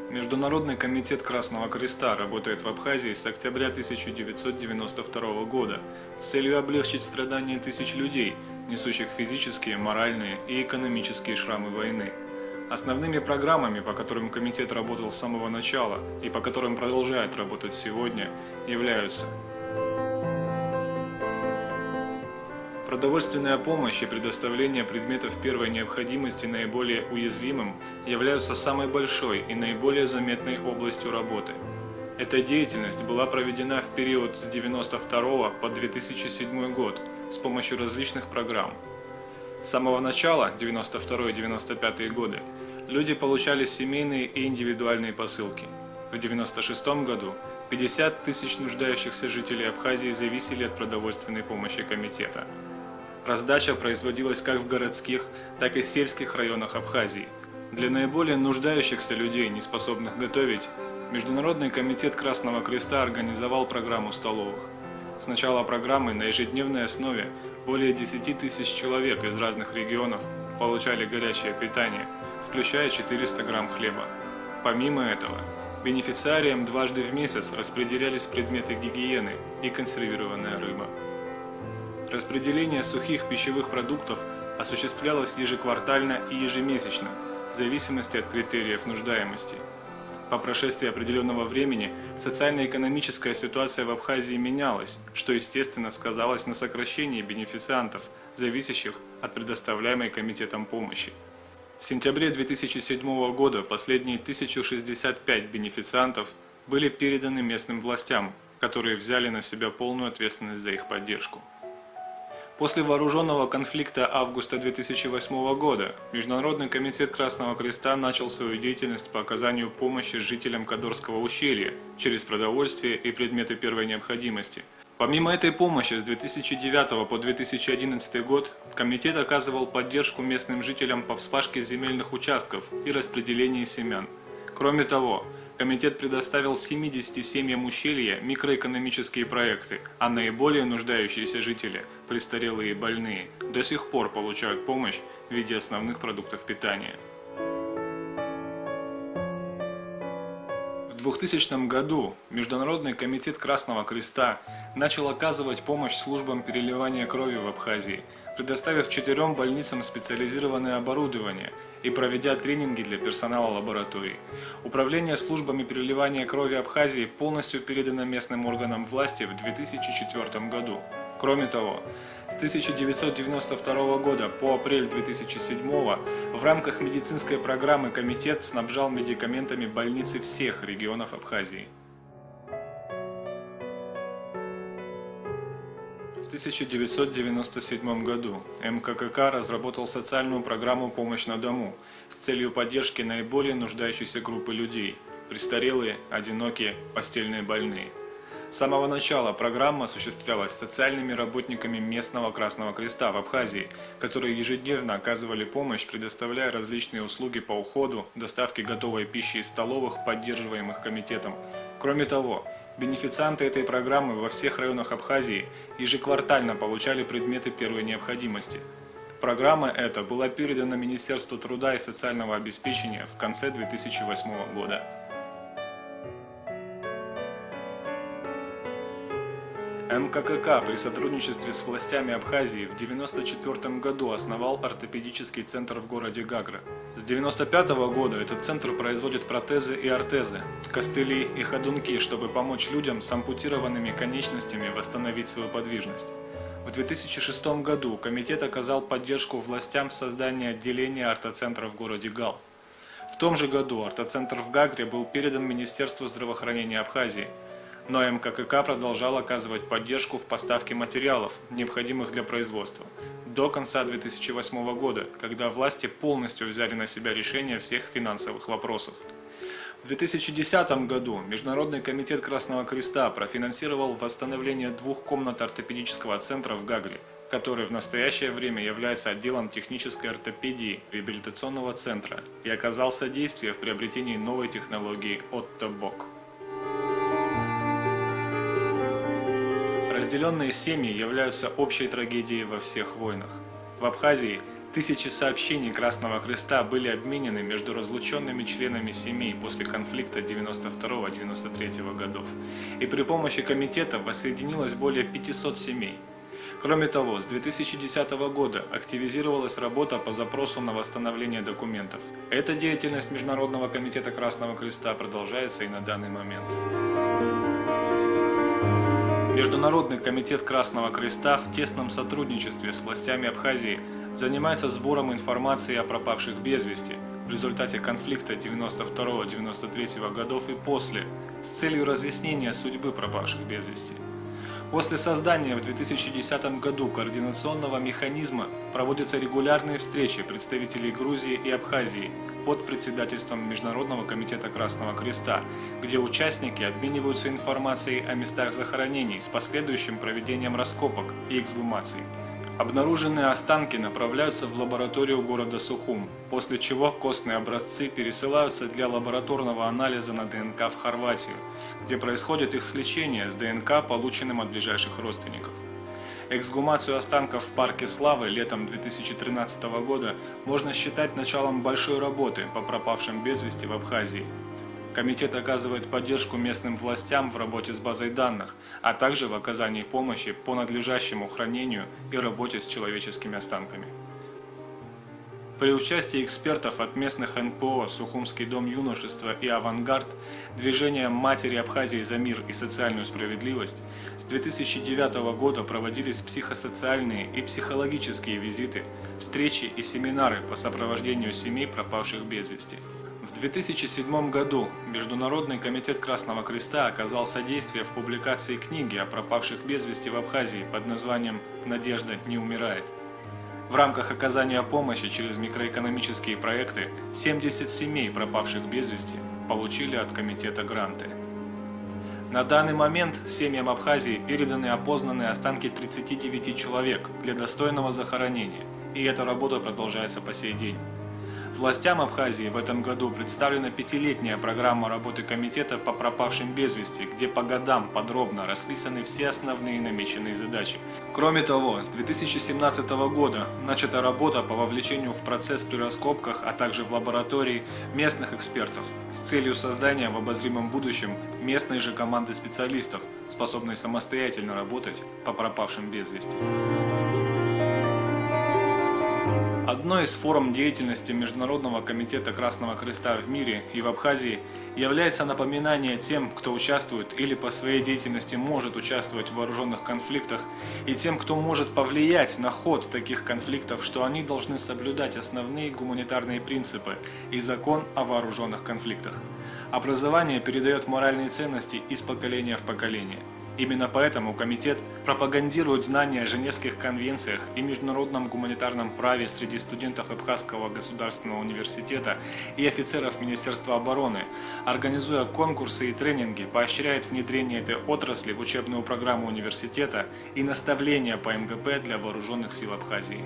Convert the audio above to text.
Международный комитет Красного Креста работает в Абхазии с октября 1992 года с целью облегчить страдания тысяч людей, несущих физические, моральные и экономические шрамы войны. Основными программами, по которым комитет работал с самого начала и по которым продолжает работать сегодня, являются продовольственная помощь и предоставление предметов первой необходимости наиболее уязвимым являются самой большой и наиболее заметной областью работы. Эта деятельность была проведена в период с 1992 по 2007 год с помощью различных программ. С самого начала, 1992-1995 годы, люди получали семейные и индивидуальные посылки. В 1996 году 50 тысяч нуждающихся жителей Абхазии зависели от продовольственной помощи комитета. Раздача производилась как в городских, так и сельских районах Абхазии. Для наиболее нуждающихся людей, не способных готовить, Международный комитет Красного Креста организовал программу столовых. С начала программы на ежедневной основе более 10 тысяч человек из разных регионов получали горячее питание, включая 400 грамм хлеба. Помимо этого, бенефициариям дважды в месяц распределялись предметы гигиены и консервированная рыба. Распределение сухих пищевых продуктов осуществлялось ежеквартально и ежемесячно, в зависимости от критериев нуждаемости. По прошествии определенного времени социально-экономическая ситуация в Абхазии менялась, что естественно сказалось на сокращении бенефициантов, зависящих от предоставляемой комитетом помощи. В сентябре 2007 года последние 1065 бенефициантов были переданы местным властям, которые взяли на себя полную ответственность за их поддержку. После вооруженного конфликта августа 2008 года Международный комитет Красного Креста начал свою деятельность по оказанию помощи жителям Кадорского ущелья через продовольствие и предметы первой необходимости. Помимо этой помощи с 2009 по 2011 год комитет оказывал поддержку местным жителям по вспашке земельных участков и распределении семян. Кроме того, комитет предоставил 70 семьям ущелья микроэкономические проекты, а наиболее нуждающиеся жители, престарелые и больные, до сих пор получают помощь в виде основных продуктов питания. В 2000 году Международный комитет Красного Креста начал оказывать помощь службам переливания крови в Абхазии, предоставив 4 больницам специализированное оборудование и проведя тренинги для персонала лабораторий. Управление службами переливания крови Абхазии полностью передано местным органам власти в 2004 году. Кроме того, с 1992 года по апрель 2007 в рамках медицинской программы комитет снабжал медикаментами больницы всех регионов Абхазии. В 1997 году МККК разработал социальную программу «Помощь на дому» с целью поддержки наиболее нуждающейся группы людей – престарелые, одинокие, постельные больные. С самого начала программа осуществлялась социальными работниками местного Красного Креста в Абхазии, которые ежедневно оказывали помощь, предоставляя различные услуги по уходу, доставке готовой пищи из столовых, поддерживаемых комитетом. Кроме того, бенефицианты этой программы во всех районах Абхазии ежеквартально получали предметы первой необходимости. Программа эта была передана Министерству труда и социального обеспечения в конце 2008 года. МККК при сотрудничестве с властями Абхазии в 1994 году основал ортопедический центр в городе Гагра. С 1995 года этот центр производит протезы и ортезы, костыли и ходунки, чтобы помочь людям с ампутированными конечностями восстановить свою подвижность. В 2006 году комитет оказал поддержку властям в создании отделения ортоцентра в городе Гал. В том же году ортоцентр в Гагре был передан Министерству здравоохранения Абхазии. Но МККК продолжал оказывать поддержку в поставке материалов, необходимых для производства, до конца 2008 года, когда власти полностью взяли на себя решение всех финансовых вопросов. В 2010 году Международный комитет Красного Креста профинансировал восстановление 2 комнат ортопедического центра в Гагре, который в настоящее время является отделом технической ортопедии реабилитационного центра и оказал содействие в приобретении новой технологии Оттобок. Разделенные семьи являются общей трагедией во всех войнах. В Абхазии Тысячи сообщений Красного Креста были обменены между разлученными членами семей после конфликта 92-93 годов, и при помощи комитета воссоединилось более 500 семей. Кроме того, с 2010 года активизировалась работа по запросу на восстановление документов. Эта деятельность Международного комитета Красного Креста продолжается и на данный момент. Международный комитет Красного Креста в тесном сотрудничестве с властями Абхазии занимается сбором информации о пропавших без вести в результате конфликта 92-93 годов и после, с целью разъяснения судьбы пропавших без вести. После создания в 2010 году координационного механизма проводятся регулярные встречи представителей Грузии и Абхазии под председательством Международного комитета Красного Креста, где участники обмениваются информацией о местах захоронений с последующим проведением раскопок и эксгумаций. Обнаруженные останки направляются в лабораторию города Сухум, после чего костные образцы пересылаются для лабораторного анализа на ДНК в Хорватию, где происходит их сличение с ДНК, полученным от ближайших родственников. Эксгумацию останков в Парке Славы летом 2013 года можно считать началом большой работы по пропавшим без вести в Абхазии. Комитет оказывает поддержку местным властям в работе с базой данных, а также в оказании помощи по надлежащему хранению и работе с человеческими останками. При участии экспертов от местных НПО «Сухумский дом юношества» и «Авангард», движения «Матери Абхазии за мир и социальную справедливость» с 2009 года проводились психосоциальные и психологические визиты, встречи и семинары по сопровождению семей пропавших без вести. В 2007 году Международный комитет Красного Креста оказал содействие в публикации книги о пропавших без вести в Абхазии под названием «Надежда не умирает». В рамках оказания помощи через микроэкономические проекты 70 семей пропавших без вести получили от комитета гранты. На данный момент семьям Абхазии переданы опознанные останки 39 человек для достойного захоронения, и эта работа продолжается по сей день. Властям Абхазии в этом году представлена 5-летняя программа работы комитета по пропавшим без вести, где по годам подробно расписаны все основные намеченные задачи. Кроме того, с 2017 года начата работа по вовлечению в процесс при раскопках, а также в лаборатории местных экспертов с целью создания в обозримом будущем местной же команды специалистов, способной самостоятельно работать по пропавшим без вести. Одной из форм деятельности Международного комитета Красного Креста в мире и в Абхазии является напоминание тем, кто участвует или по своей деятельности может участвовать в вооруженных конфликтах, и тем, кто может повлиять на ход таких конфликтов, что они должны соблюдать основные гуманитарные принципы и закон о вооруженных конфликтах. Образование передает моральные ценности из поколения в поколение. Именно поэтому комитет пропагандирует знания о Женевских конвенциях и международном гуманитарном праве среди студентов Абхазского государственного университета и офицеров Министерства обороны, организуя конкурсы и тренинги, поощряет внедрение этой отрасли в учебную программу университета и наставления по МГП для вооруженных сил Абхазии.